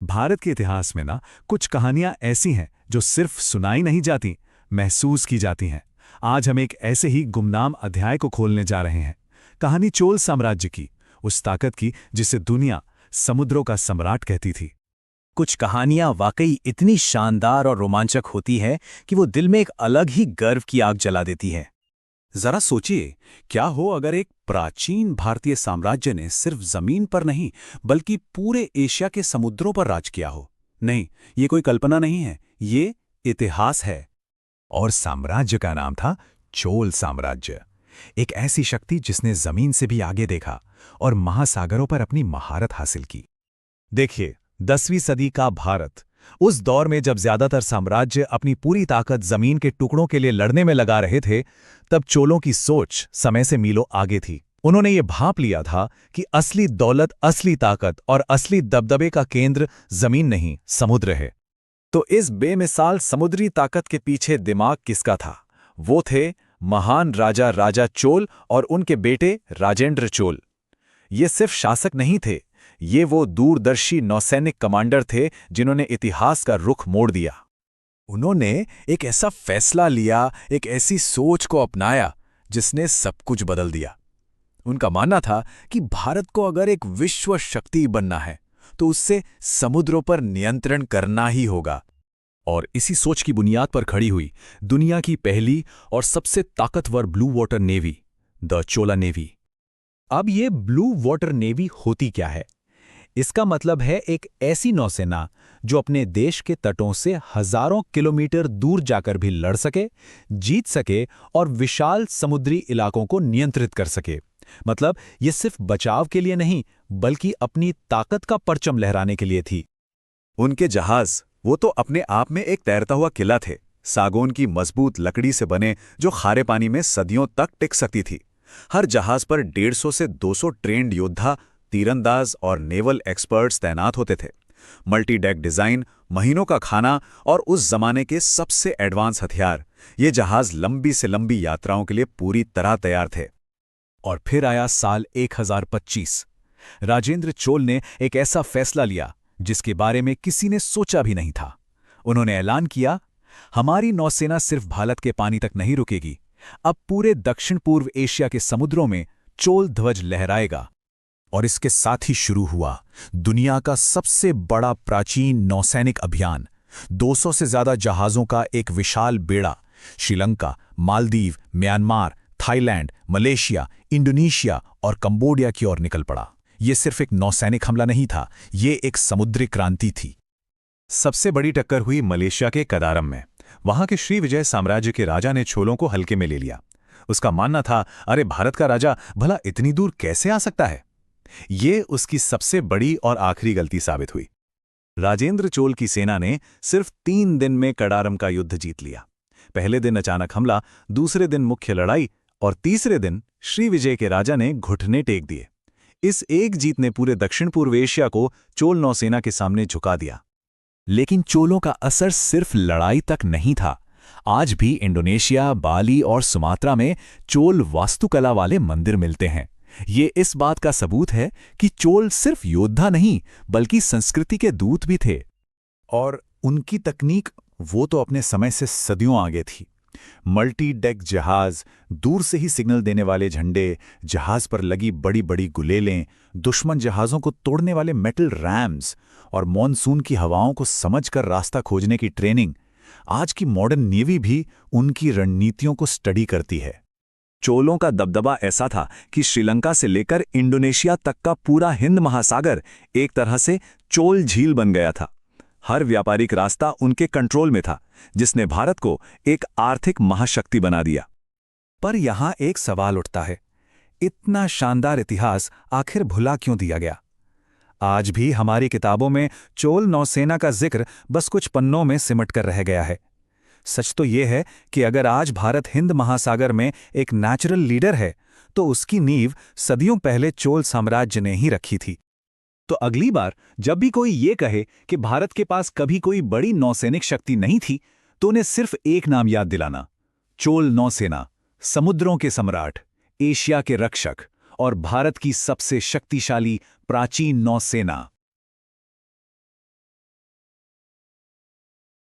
भारत के इतिहास में ना कुछ कहानियां ऐसी हैं जो सिर्फ सुनाई नहीं जाती, महसूस की जाती हैं। आज हम एक ऐसे ही गुमनाम अध्याय को खोलने जा रहे हैं। कहानी चोल साम्राज्य की, उस ताकत की जिसे दुनिया समुद्रों का सम्राट कहती थी। कुछ कहानियां वाकई इतनी शानदार और रोमांचक होती हैं कि वो दिल में एक अलग ही गर्व की आग जला देती हैं। जरा सोचिए, क्या हो अगर एक प्राचीन भारतीय साम्राज्य ने सिर्फ जमीन पर नहीं बल्कि पूरे एशिया के समुद्रों पर राज किया हो। नहीं, ये कोई कल्पना नहीं है, ये इतिहास है। और साम्राज्य का नाम था चोल साम्राज्य। एक ऐसी शक्ति जिसने जमीन से भी आगे देखा और महासागरों पर अपनी महारत हासिल की। देखिए, 10वीं सदी का भारत, उस दौर में जब ज्यादातर साम्राज्य अपनी पूरी ताकत जमीन के टुकड़ों के लिए लड़ने में लगा रहे थे, तब चोलों की सोच समय से मीलों आगे थी। उन्होंने ये भांप लिया था कि असली दौलत, असली ताकत और असली दबदबे का केंद्र जमीन नहीं, समुद्र है। तो इस बेमिसाल समुद्री ताकत के पीछे दिमाग किसका था? वो थे महान राजा चोल और उनके बेटे राजेंद्र चोल। ये सिर्फ शासक नहीं थे, ये वो दूरदर्शी नौसैनिक कमांडर थे जिन्होंने इतिहास का रुख मोड़ दिया। उन्होंने एक ऐसा फैसला लिया, एक ऐसी सोच को अपनाया जिसने सब कुछ बदल दिया। उनका मानना था कि भारत को अगर एक विश्व शक्ति बनना है तो उससे समुद्रों पर नियंत्रण करना ही होगा। और इसी सोच की बुनियाद पर खड़ी हुई दुनिया की पहली और सबसे ताकतवर blue water navy, the Chola navy. अब ये ब्लू वाटर नेवी होती क्या है? इसका मतलब है एक ऐसी नौसेना जो अपने देश के तटों से हजारों किलोमीटर दूर जाकर भी लड़ सके, जीत सके और विशाल समुद्री इलाकों को नियंत्रित कर सके। मतलब ये सिर्फ बचाव के लिए नहीं, बल्कि अपनी ताकत का परचम लहराने के लिए थी। उनके जहाज, वो तो अपने आप में एक तैरता हुआ किला थे, सागौन की मजबूत लकड़ी से बने, जो खारे पानी में सदियों तक टिक सकती थी। हर जहाज पर 150 से 200 ट्रेंड योद्धा, तीरंदाज और नेवल एक्सपर्ट्स तैनात होते थे। मल्टी डेक डिजाइन, महीनों का खाना और उस जमाने के सबसे एडवांस हथियार, ये जहाज लंबी से लंबी यात्राओं के लिए पूरी तरह तैयार थे। और फिर आया साल 1025। राजेंद्र चोल ने एक ऐसा फैसला लिया जिसके बारे में किसी ने सोचा भी नहीं था। उन्होंने ऐलान किया, हमारी नौसेना सिर्फ भारत के पानी तक नहीं रुकेगी, अब पूरे दक्षिण पूर्व एशिया के समुद्रों में चोल ध्वज लहराएगा। और इसके साथ ही शुरू हुआ दुनिया का सबसे बड़ा प्राचीन नौसैनिक अभियान। 200 से ज्यादा जहाजों का एक विशाल बेड़ा Sri Lanka, Maldives, Myanmar, Thailand, Malaysia, Indonesia और कंबोडिया की ओर निकल पड़ा। यह सिर्फ एक नौसैनिक हमला नहीं था, ये एक समुद्री क्रांति थी। सबसे बड़ी टक्कर हुई मलेशिया के कदारम में। वहां के श्रीविजय साम्राज्य के राजा ने चोलों को हल्के में ले लिया। उसका मानना था, अरे भारत का राजा भला इतनी दूर कैसे आ सकता है? ये उसकी सबसे बड़ी और आखिरी गलती साबित हुई। राजेंद्र चोल की सेना ने सिर्फ 3 दिन में कडारम का युद्ध जीत लिया। पहले दिन अचानक हमला, दूसरे दिन मुख्य लड़ाई और तीसरे दिन श्रीविजय के राजा ने घुटने टेक दिए। इस एक जीत ने पूरे दक्षिण पूर्व एशिया को चोल नौसेना के सामने झुका दिया। लेकिन चोलों का असर सिर्फ लड़ाई तक नहीं था। आज भी इंडोनेशिया, बाली और सुमात्रा में चोल वास्तुकला वाले मंदिर मिलते हैं। ये इस बात का सबूत है कि चोल सिर्फ योद्धा नहीं, बल्कि संस्कृति के दूत भी थे। और उनकी तकनीक, वो तो अपने समय से सदियों आगे थी। मल्टी डेक जहाज, दूर से ही सिग्नल देने वाले झंडे, जहाज पर लगी बड़ी बड़ी गुलेलें, दुश्मन जहाज़ों को तोड़ने वाले मेटल रैम्स और मॉनसून की हवाओं को समझकर रास्ता खोजने की ट्रेनिंग। आज की मॉडर्न नेवी भी उनकी रणनीतियों को स्टडी करती है। चोलों का दबदबा ऐसा था कि श्रीलंका से लेकर इंडोनेशिया तक का पूरा हिंद महासागर एक तरह से चोल झील बन गया था। हर व्यापारिक रास्ता उनके कंट्रोल में था, जिसने भारत को एक आर्थिक महाशक्ति बना दिया। पर यहां एक सवाल उठता है, इतना शानदार इतिहास आखिर भुला क्यों दिया गया? आज भी हमारी किताबों में चोल नौसेना का जिक्र बस कुछ पन्नों में सिमट कर रह गया है। सच तो यह है कि अगर आज भारत हिंद महासागर में एक नेचुरल लीडर है, तो उसकी नींव सदियों पहले चोल साम्राज्य ने ही रखी थी। तो अगली बार जब भी कोई ये कहे कि भारत के पास कभी कोई बड़ी नौसैनिक शक्ति नहीं थी, तो उन्हें सिर्फ एक नाम याद दिलाना, चोल नौसेना, समुद्रों के सम्राट, एशिया के रक्षक और भारत की सबसे शक्तिशाली प्राचीन नौसेना।